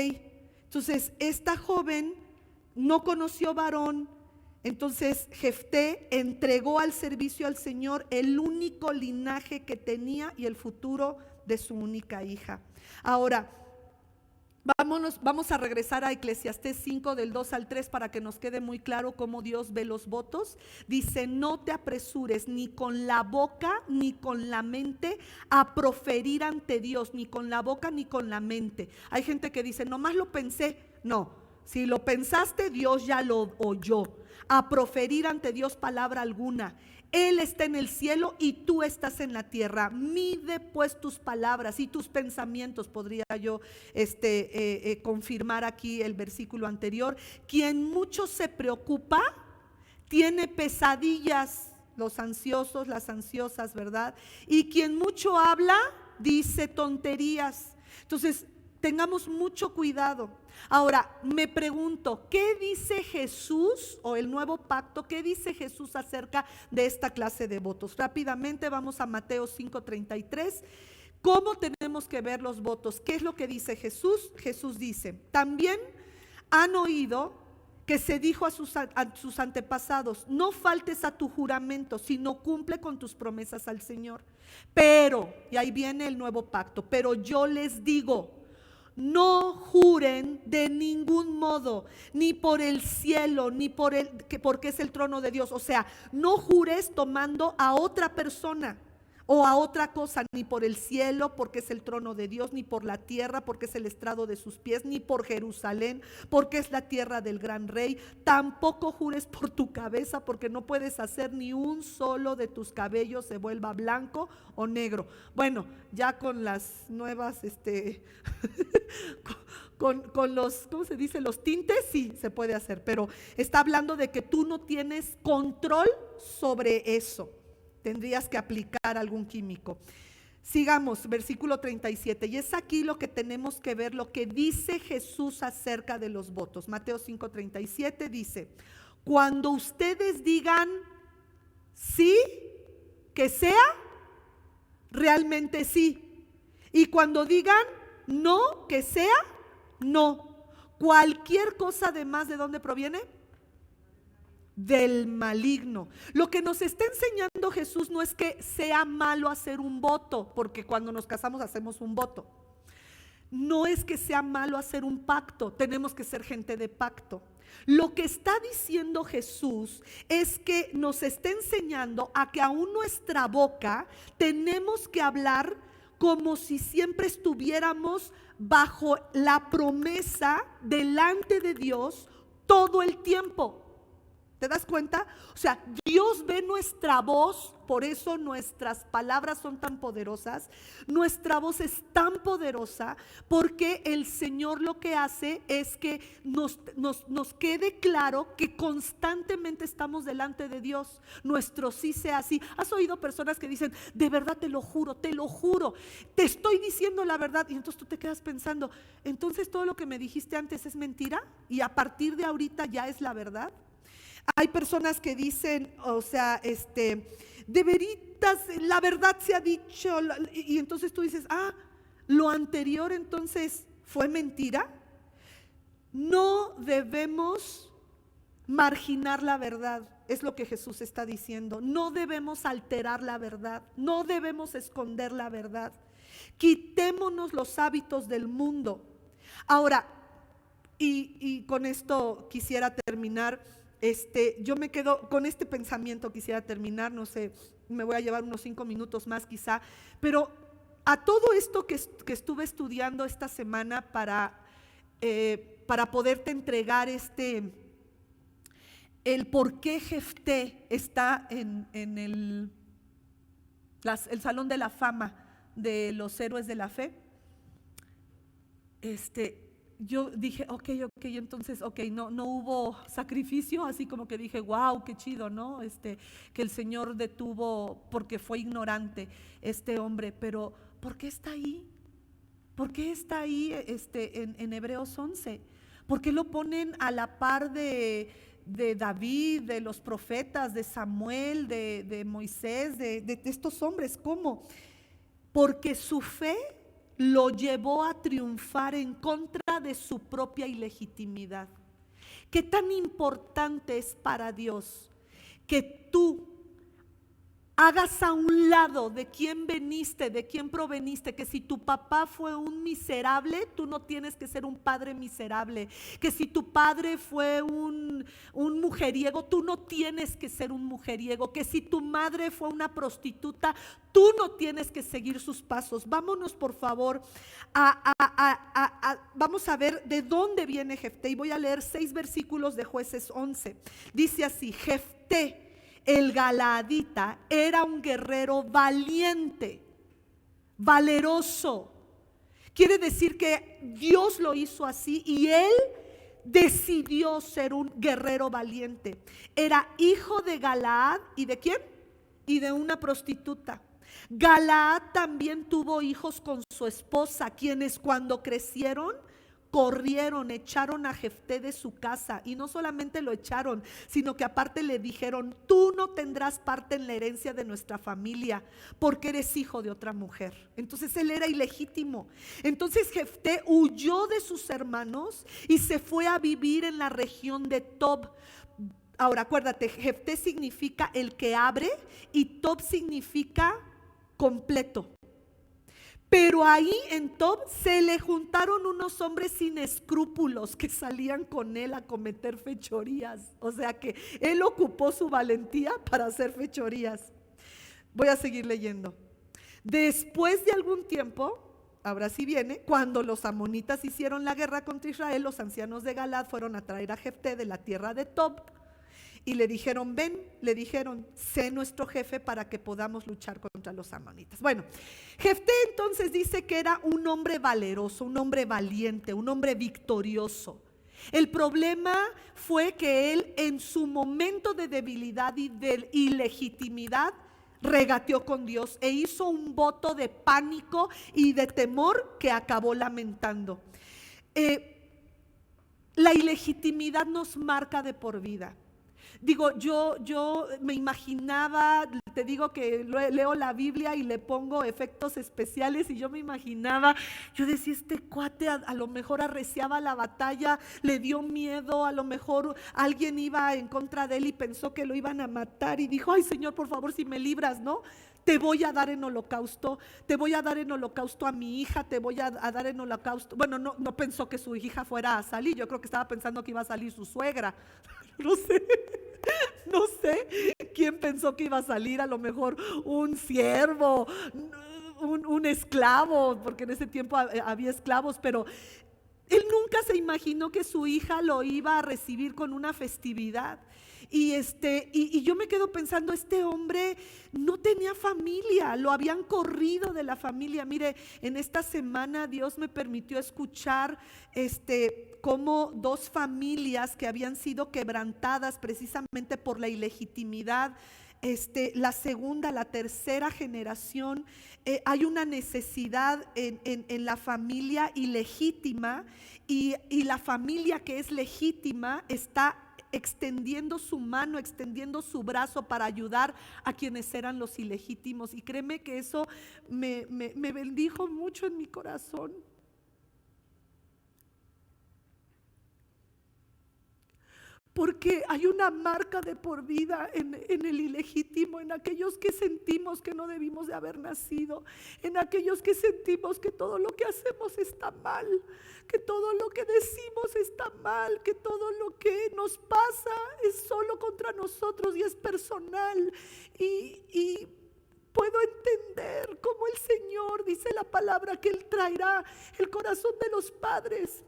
entonces esta joven no conoció varón, entonces Jefté entregó al servicio al Señor el único linaje que tenía y el futuro de su única hija. Ahora, vamos a regresar a Eclesiastés 5 del 2 al 3 para que nos quede muy claro cómo Dios ve los votos. Dice: no te apresures ni con la boca ni con la mente a proferir ante Dios, ni con la boca ni con la mente. Hay gente que dice: nomás lo pensé. No, si lo pensaste, Dios ya lo oyó. A proferir ante Dios palabra alguna. Él está en el cielo y tú estás en la tierra. Mide pues tus palabras y tus pensamientos. Podría yo confirmar aquí el versículo anterior. Quien mucho se preocupa, tiene pesadillas. Los ansiosos, las ansiosas, ¿verdad? Y quien mucho habla, dice tonterías. Entonces, tengamos mucho cuidado. Ahora, me pregunto, ¿qué dice Jesús o el nuevo pacto? ¿Qué dice Jesús acerca de esta clase de votos? Rápidamente vamos a Mateo 5:33. ¿Cómo tenemos que ver los votos? ¿Qué es lo que dice Jesús? Jesús dice, también han oído que se dijo a sus antepasados, no faltes a tu juramento, sino cumple con tus promesas al Señor. Pero, y ahí viene el nuevo pacto, pero yo les digo, no juren de ningún modo, ni por el cielo, ni porque es el trono de Dios. O sea, no jures tomando a otra persona o a otra cosa, ni por el cielo, porque es el trono de Dios, ni por la tierra, porque es el estrado de sus pies, ni por Jerusalén, porque es la tierra del gran rey. Tampoco jures por tu cabeza, porque no puedes hacer ni un solo de tus cabellos se vuelva blanco o negro. Bueno, ya con las nuevas, con los, ¿cómo se dice? Los tintes, sí, se puede hacer, pero está hablando de que tú no tienes control sobre eso. Tendrías que aplicar algún químico. Sigamos, versículo 37. Y es aquí lo que tenemos que ver, lo que dice Jesús acerca de los votos. Mateo 5:37 dice, cuando ustedes digan sí, que sea realmente sí. Y cuando digan no, que sea no. Cualquier cosa además, ¿de dónde proviene? Del maligno. Lo que nos está enseñando Jesús no es que sea malo hacer un voto, porque cuando nos casamos hacemos un voto. No es que sea malo hacer un pacto, tenemos que ser gente de pacto. Lo que está diciendo Jesús es que nos está enseñando a que aún nuestra boca tenemos que hablar como si siempre estuviéramos bajo la promesa delante de Dios todo el tiempo. ¿Te das cuenta? O sea, Dios ve nuestra voz, por eso nuestras palabras son tan poderosas. Nuestra voz es tan poderosa porque el Señor lo que hace es que nos quede claro que constantemente estamos delante de Dios. Nuestro sí sea así. ¿Has oído personas que dicen, de verdad te lo juro, te estoy diciendo la verdad? Y entonces tú te quedas pensando, entonces todo lo que me dijiste antes es mentira y a partir de ahorita ya es la verdad. Hay personas que dicen, o sea, de veritas, la verdad se ha dicho, y entonces tú dices, lo anterior entonces fue mentira. No debemos marginar la verdad, es lo que Jesús está diciendo. No debemos alterar la verdad, no debemos esconder la verdad. Quitémonos los hábitos del mundo. Ahora, y con esto quisiera terminar. Yo me quedo con este pensamiento, quisiera terminar, no sé, me voy a llevar unos 5 minutos más quizá, pero a todo esto que estuve estudiando esta semana para poderte entregar el por qué Jefté está en el Salón de la Fama de los héroes de la fe. Yo dije, ok, entonces, no hubo sacrificio, así como que dije, wow, qué chido, ¿no? Que el Señor detuvo porque fue ignorante este hombre, pero ¿por qué está ahí? ¿Por qué está ahí en Hebreos 11? ¿Por qué lo ponen a la par de David, de los profetas, de Samuel, de Moisés, de estos hombres? ¿Cómo? Porque su fe lo llevó a triunfar en contra de su propia ilegitimidad. ¿Qué tan importante es para Dios que tú hagas a un lado de quién veniste, de quién proveniste? Que si tu papá fue un miserable, tú no tienes que ser un padre miserable. Que si tu padre fue un mujeriego, tú no tienes que ser un mujeriego. Que si tu madre fue una prostituta, tú no tienes que seguir sus pasos. Vámonos por favor vamos a ver de dónde viene Jefté, y voy a leer 6 versículos de Jueces 11. Dice así: Jefté, el galaadita, era un guerrero valiente, valeroso. Quiere decir que Dios lo hizo así y él decidió ser un guerrero valiente. Era hijo de Galaad, ¿y de quién? Y de una prostituta. Galaad también tuvo hijos con su esposa, quienes cuando crecieron corrieron, echaron a Jefté de su casa. Y no solamente lo echaron, sino que aparte le dijeron: tú no tendrás parte en la herencia de nuestra familia, porque eres hijo de otra mujer. Entonces él era ilegítimo. Entonces Jefté huyó de sus hermanos y se fue a vivir en la región de Tob. Ahora acuérdate, Jefté significa el que abre y Tob significa completo. Pero ahí en Tob se le juntaron unos hombres sin escrúpulos que salían con él a cometer fechorías. O sea que él ocupó su valentía para hacer fechorías. Voy a seguir leyendo. Después de algún tiempo, ahora sí viene, cuando los amonitas hicieron la guerra contra Israel, los ancianos de Galaad fueron a traer a Jefté de la tierra de Tob. Y le dijeron: ven, le dijeron, sé nuestro jefe para que podamos luchar contra los amonitas. Bueno, Jefté entonces dice que era un hombre valeroso, un hombre valiente, un hombre victorioso. El problema fue que él en su momento de debilidad y de ilegitimidad regateó con Dios e hizo un voto de pánico y de temor que acabó lamentando. La ilegitimidad nos marca de por vida. Digo, yo me imaginaba, te digo que leo la Biblia y le pongo efectos especiales y yo me imaginaba, yo decía, este cuate a lo mejor arreciaba la batalla, le dio miedo, a lo mejor alguien iba en contra de él y pensó que lo iban a matar y dijo: ay Señor, por favor, si me libras, ¿no? Te voy a dar en holocausto, te voy a dar en holocausto a mi hija, te voy a dar en holocausto. Bueno, no pensó que su hija fuera a salir, yo creo que estaba pensando que iba a salir su suegra, no sé. No sé quién pensó que iba a salir, a lo mejor un siervo, un esclavo, porque en ese tiempo había esclavos, pero él nunca se imaginó que su hija lo iba a recibir con una festividad. Y yo me quedo pensando, este hombre no tenía familia, lo habían corrido de la familia. Mire, en esta semana Dios me permitió escuchar cómo dos familias que habían sido quebrantadas precisamente por la ilegitimidad, la segunda, la tercera generación, hay una necesidad en la familia ilegítima y la familia que es legítima está extendiendo su mano, extendiendo su brazo para ayudar a quienes eran los ilegítimos. Y créeme que eso me bendijo mucho en mi corazón. Porque hay una marca de por vida en el ilegítimo, en aquellos que sentimos que no debimos de haber nacido, en aquellos que sentimos que todo lo que hacemos está mal, que todo lo que decimos está mal, que todo lo que nos pasa es solo contra nosotros y es personal. Y puedo entender cómo el Señor dice la palabra que Él traerá el corazón de los padres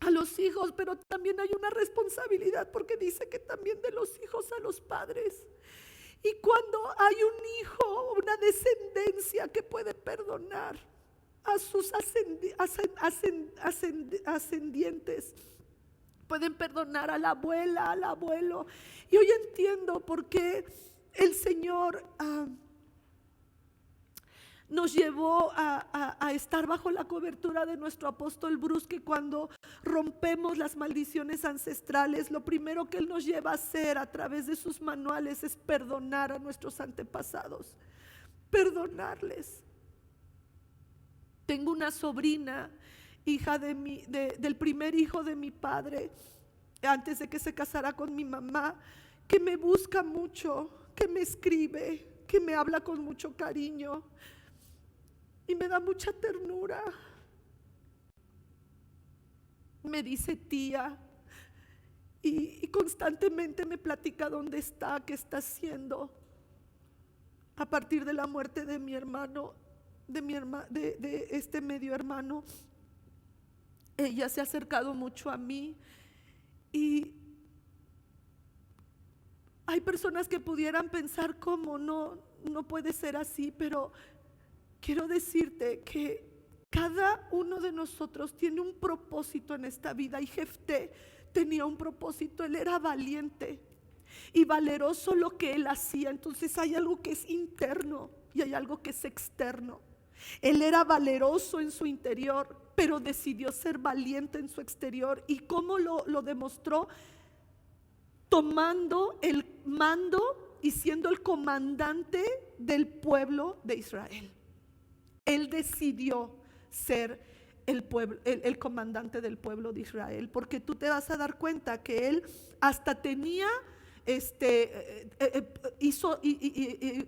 a los hijos, pero también hay una responsabilidad, porque dice que también de los hijos a los padres. Y cuando hay un hijo, una descendencia que puede perdonar a sus ascendientes, pueden perdonar a la abuela, al abuelo. Y hoy entiendo por qué el Señor nos llevó a estar bajo la cobertura de nuestro apóstol Bruce, que cuando rompemos las maldiciones ancestrales, lo primero que él nos lleva a hacer a través de sus manuales es perdonar a nuestros antepasados, perdonarles. Tengo una sobrina, hija del primer hijo de mi padre, antes de que se casara con mi mamá, que me busca mucho, que me escribe, que me habla con mucho cariño. Y me da mucha ternura. Me dice tía. Y constantemente me platica dónde está, qué está haciendo. A partir de la muerte de mi hermano, de este medio hermano, ella se ha acercado mucho a mí. Y hay personas que pudieran pensar cómo no puede ser así, pero quiero decirte que cada uno de nosotros tiene un propósito en esta vida, y Jefté tenía un propósito. Él era valiente y valeroso lo que él hacía. Entonces hay algo que es interno y hay algo que es externo. Él era valeroso en su interior, pero decidió ser valiente en su exterior. ¿Y cómo lo demostró? Tomando el mando y siendo el comandante del pueblo de Israel. Él decidió ser el comandante del pueblo de Israel, porque tú te vas a dar cuenta que él hasta tenía hizo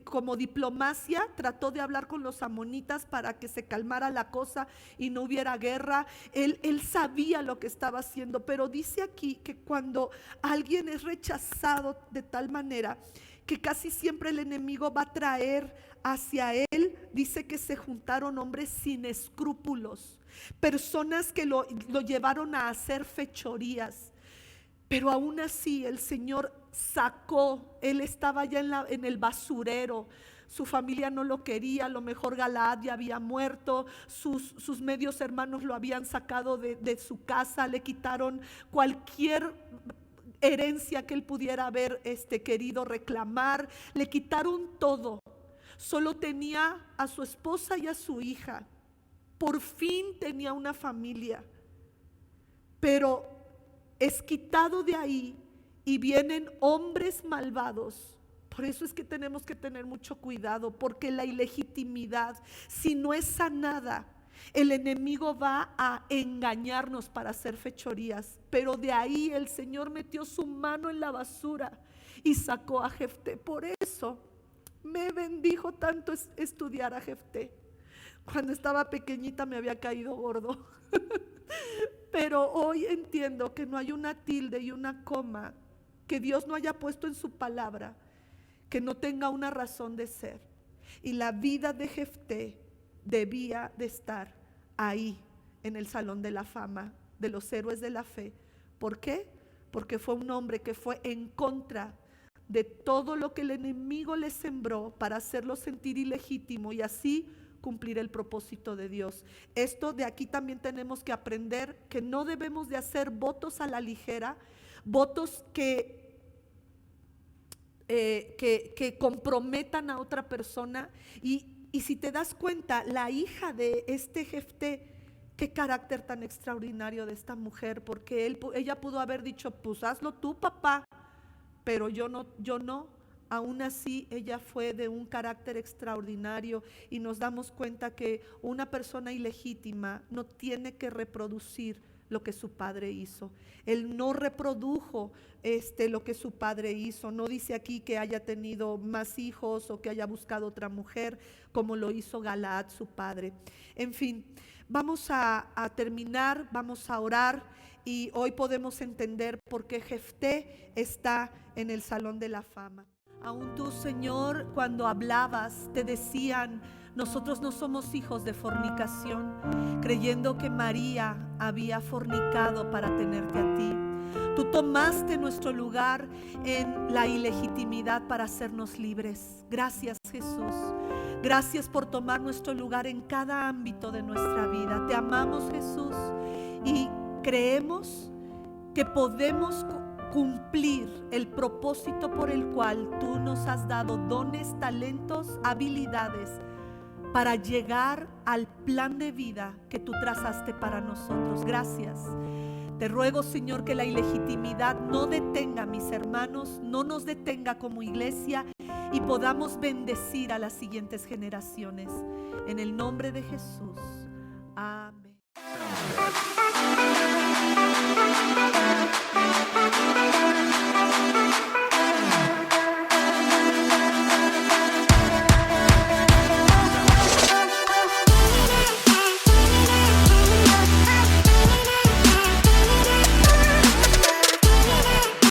como diplomacia, trató de hablar con los amonitas para que se calmara la cosa y no hubiera guerra. Él sabía lo que estaba haciendo, pero dice aquí que cuando alguien es rechazado de tal manera que casi siempre el enemigo va a traer hacia él, dice que se juntaron hombres sin escrúpulos, personas que lo llevaron a hacer fechorías. Pero aún así el Señor sacó. Él estaba ya en el basurero. Su familia no lo quería. A lo mejor Galaad ya había muerto. Sus medios hermanos lo habían sacado de su casa. Le quitaron cualquier herencia que él pudiera haber querido reclamar. Le quitaron todo. Solo tenía a su esposa y a su hija. Por fin tenía una familia. Pero es quitado de ahí y vienen hombres malvados. Por eso es que tenemos que tener mucho cuidado, porque la ilegitimidad, si no es sanada, el enemigo va a engañarnos para hacer fechorías. Pero de ahí el Señor metió su mano en la basura y sacó a Jefté. Por eso me bendijo tanto estudiar a Jefté. Cuando estaba pequeñita me había caído gordo. Pero hoy entiendo que no hay una tilde y una coma que Dios no haya puesto en su palabra que no tenga una razón de ser. Y la vida de Jefté debía de estar ahí en el salón de la fama de los héroes de la fe. ¿Por qué? Porque fue un hombre que fue en contra de todo lo que el enemigo le sembró para hacerlo sentir ilegítimo y así cumplir el propósito de Dios. Esto de aquí también tenemos que aprender que no debemos de hacer votos a la ligera, votos que comprometan a otra persona. Y si te das cuenta, la hija de Jefté, qué carácter tan extraordinario de esta mujer, porque ella pudo haber dicho, pues hazlo tú, papá, pero yo no. Aún así ella fue de un carácter extraordinario, y nos damos cuenta que una persona ilegítima no tiene que reproducir lo que su padre hizo. Él no reprodujo lo que su padre hizo. No dice aquí que haya tenido más hijos o que haya buscado otra mujer como lo hizo Galaad, su padre. En fin, vamos a terminar, vamos a orar, y hoy podemos entender por qué Jefté está en el salón de la fama. Aún tú, Señor, cuando hablabas, te decían, nosotros no somos hijos de fornicación, creyendo que María había fornicado para tenerte a ti. Tú tomaste nuestro lugar en la ilegitimidad para hacernos libres. Gracias, Jesús. Gracias por tomar nuestro lugar en cada ámbito de nuestra vida. Te amamos, Jesús, y creemos que podemos cumplir el propósito por el cual tú nos has dado dones, talentos, habilidades para llegar al plan de vida que tú trazaste para nosotros. Gracias. Te ruego, Señor, que la ilegitimidad no detenga a mis hermanos, no nos detenga como iglesia, y podamos bendecir a las siguientes generaciones. En el nombre de Jesús. Amén.